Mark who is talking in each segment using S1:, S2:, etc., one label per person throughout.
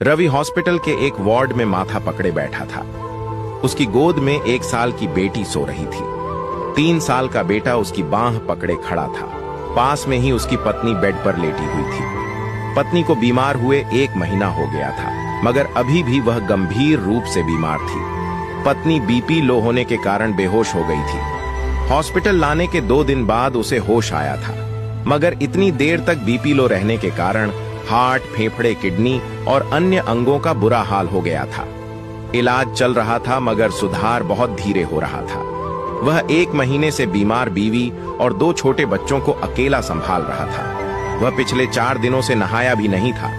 S1: Ravi hospital के एक ward में माथा पकड़े बैठा था। उसकी गोद में 1 साल की बेटी सो रही थी। 3 साल का बेटा उसकी बांह पकड़े खड़ा था। पास में ही उसकी पत्नी बेड पर लेटी हुई थी। पत्नी को बीमार हुए 1 महीना हो गया था, मगर अभी भी वह गंभीर रूप से बीमार थी। पत्नी बीपी लो होने के कारण बेहोश हो गई थी। हॉस्पिटल लाने के 2 दिन बाद उसे होश आया था, मगर इतनी देर तक बीपी लो रहने के कारण हार्ट, फेफड़े, किडनी और अन्य अंगों का बुरा हाल हो गया था। इलाज चल रहा था, मगर सुधार बहुत धीरे हो रहा था। वह 1 महीने से बीमार बीवी और 2 छोटे बच्चों को अकेला संभाल रहा था। वह पिछले 4 दिनों से नहाया भी नहीं था।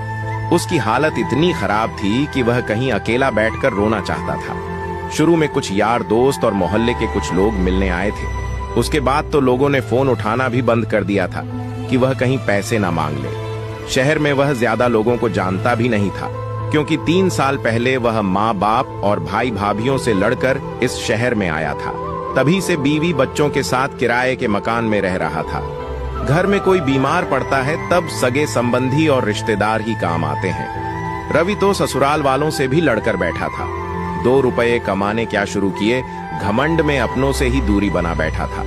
S1: उसकी हालत इतनी खराब थी कि वह कहीं अकेला बैठकर रोना चाहता था। शुरू में कुछ यार दोस्त और मोहल्ले के कुछ लोग मिलने आए थे। उसके बाद तो लोगों ने फोन उठाना भी बंद कर दिया था कि वह कहीं पैसे ना मांग ले। शहर में वह ज्यादा लोगों को जानता भी नहीं था, क्योंकि 3 साल पहले वह माँ बाप और भाई भाभियों से लड़कर इस शहर में आया था। तभी से बीवी बच्चों के साथ किराए के मकान में रह रहा था। घर में कोई बीमार पड़ता है तब सगे संबंधी और रिश्तेदार ही काम आते हैं। रवि तो ससुराल वालों से भी लड़कर बैठा था। 2 रुपए कमाने क्या शुरू किए, घमंड में अपनों से ही दूरी बना बैठा था।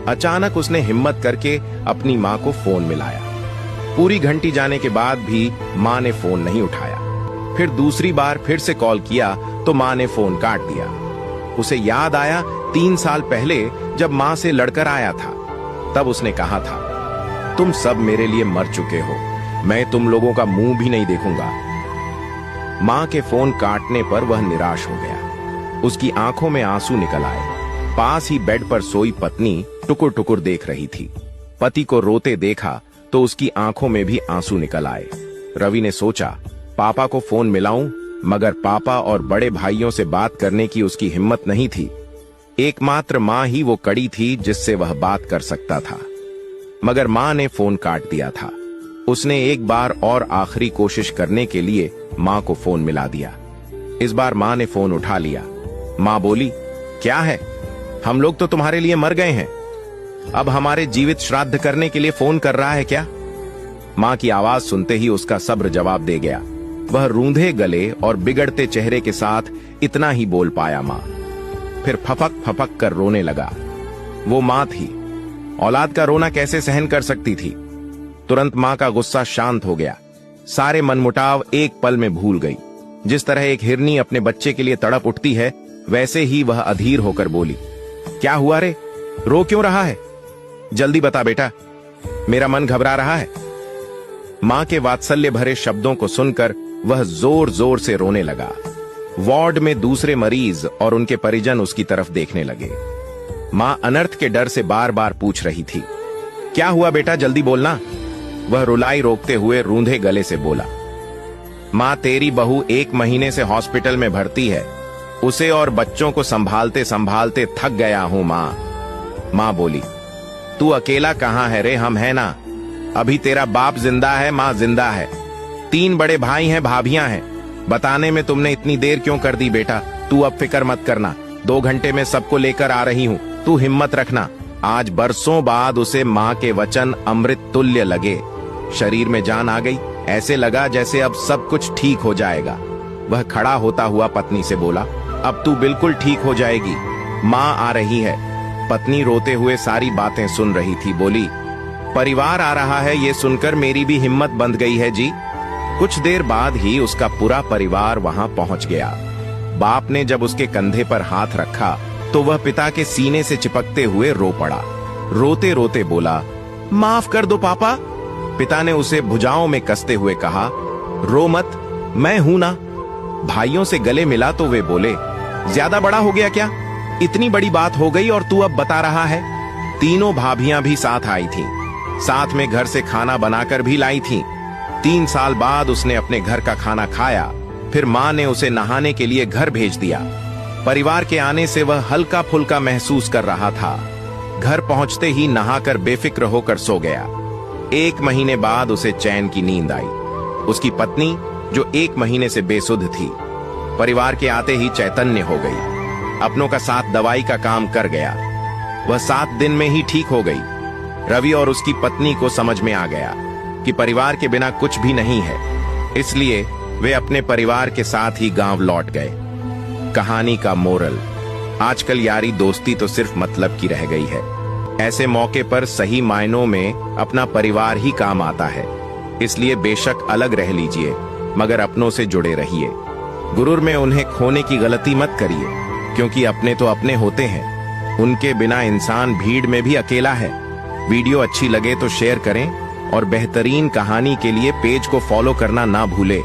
S1: अचानक उसने हिम्मत करके अपनी माँ को फोन मिलाया। पूरी घंटी जाने के बाद भी माँ ने फोन नहीं उठाया। फिर दूसरी बार फिर से कॉल किया तो माँ ने फोन काट दिया। उसे याद आया 3 साल पहले जब माँ से लड़कर आया था। तब उसने कहा था, तुम सब मेरे लिए मर चुके हो, मैं तुम लोगों का मुंह भी नहीं देखूंगा। माँ के फोन काटने पर वह निराश हो गया। उसकी आंखों में आंसू निकल आए। पास ही बेड पर सोई पत्नी टुकुर टुकुर देख रही थी। पति को रोते देखा तो उसकी आंखों में भी आंसू निकल आए। रवि ने सोचा, पापा को फोन मिलाऊं, मगर पापा और बड़े भाइयों से बात करने की उसकी हिम्मत नहीं थी। एकमात्र माँ ही वो कड़ी थी जिससे वह बात कर सकता था। मगर माँ ने फोन काट दिया था। उसने एक बार और आखिरी कोशिश करने के लिए माँ को फोन मिला दिया। इस बार माँ ने फोन उठा लिया। माँ बोली, क्या है, हम लोग तो तुम्हारे लिए मर गए हैं, अब हमारे जीवित श्राद्ध करने के लिए फोन कर रहा है क्या? माँ की आवाज सुनते ही उसका सब्र जवाब दे गया। वह रूंधे गले और बिगड़ते चेहरे के साथ इतना ही बोल पाया, माँ। फिर फपक फपक कर रोने लगा। वो माँ थी, औलाद का रोना कैसे सहन कर सकती थी। तुरंत माँ का गुस्सा शांत हो गया। सारे मनमुटाव एक पल में भूल गई। जिस तरह एक हिरनी अपने बच्चे के लिए तड़प उठती है, वैसे ही वह अधीर होकर बोली, क्या हुआ रे, रो क्यों रहा है? जल्दी बता बेटा, मेरा मन घबरा रहा है। मां के वात्सल्य भरे शब्दों को सुनकर वह जोर जोर से रोने लगा। वार्ड में दूसरे मरीज और उनके परिजन उसकी तरफ देखने लगे। मां अनर्थ के डर से बार बार पूछ रही थी, क्या हुआ बेटा, जल्दी बोलना। वह रुलाई रोकते हुए रूंधे गले से बोला, मां, तेरी बहू 1 महीने से हॉस्पिटल में भर्ती है। उसे और बच्चों को संभालते संभालते थक गया हूं मां। मां बोली, तू अकेला कहां है रे, हम है ना। अभी तेरा बाप जिंदा है, मां जिंदा है। 3 बड़े भाई हैं, भाभियां हैं। बताने में तुमने इतनी देर क्यों कर दी बेटा? तू अब फिक्र मत करना, 2 घंटे में सबको लेकर आ रही हूं, तू हिम्मत रखना। आज बरसों बाद उसे मां के वचन अमृत तुल्य लगे। शरीर में जान आ गई, ऐसे लगा जैसे अब सब कुछ ठीक हो जाएगा। वह खड़ा होता हुआ पत्नी से बोला, अब तू बिल्कुल ठीक हो जाएगी, मां आ रही है। पत्नी रोते हुए सारी बातें सुन रही थी। बोली, परिवार आ रहा है, ये सुनकर मेरी भी हिम्मत बंध गई है जी। कुछ देर बाद ही उसका पूरा परिवार वहां पहुंच गया। बाप ने जब उसके कंधे पर हाथ रखा तो वह पिता के सीने से चिपकते हुए रो पड़ा। रोते रोते बोला, माफ कर दो पापा। पिता ने उसे भुजाओं में कसते हुए कहा, रो मत, मैं हूं ना। भाइयों से गले मिला तो वे बोले, ज्यादा बड़ा हो गया क्या? इतनी बड़ी बात हो गई और तू अब बता रहा है? तीनों भाभियां भी साथ आई थीं। साथ में घर से खाना बनाकर भी लाई थीं। 3 साल बाद उसने अपने घर का खाना खाया। फिर मां ने उसे नहाने के लिए घर भेज दिया। परिवार के आने से वह हल्का फुल्का महसूस कर रहा था। घर पहुंचते ही नहाकर बेफिक्र होकर सो गया। 1 महीने बाद उसे चैन की नींद आई। उसकी पत्नी, जो 1 महीने से बेसुध थी, परिवार के आते ही चैतन्य हो गई। अपनों का साथ दवाई का काम कर गया। वह 7 दिन में ही ठीक हो गई। रवि और उसकी पत्नी को समझ में आ गया कि परिवार के बिना कुछ भी नहीं है। इसलिए वे अपने परिवार के साथ ही गांव लौट गए। कहानी का मोरल, आजकल यारी दोस्ती तो सिर्फ मतलब की रह गई है। ऐसे मौके पर सही मायनों में अपना परिवार ही काम आता है। इसलिए बेशक अलग रह लीजिए, मगर अपनों से जुड़े रहिए। गुरूर में उन्हें खोने की गलती मत करिए, क्योंकि अपने तो अपने होते हैं। उनके बिना इंसान भीड़ में भी अकेला है। वीडियो अच्छी लगे तो शेयर करें और बेहतरीन कहानी के लिए पेज को फॉलो करना ना भूले।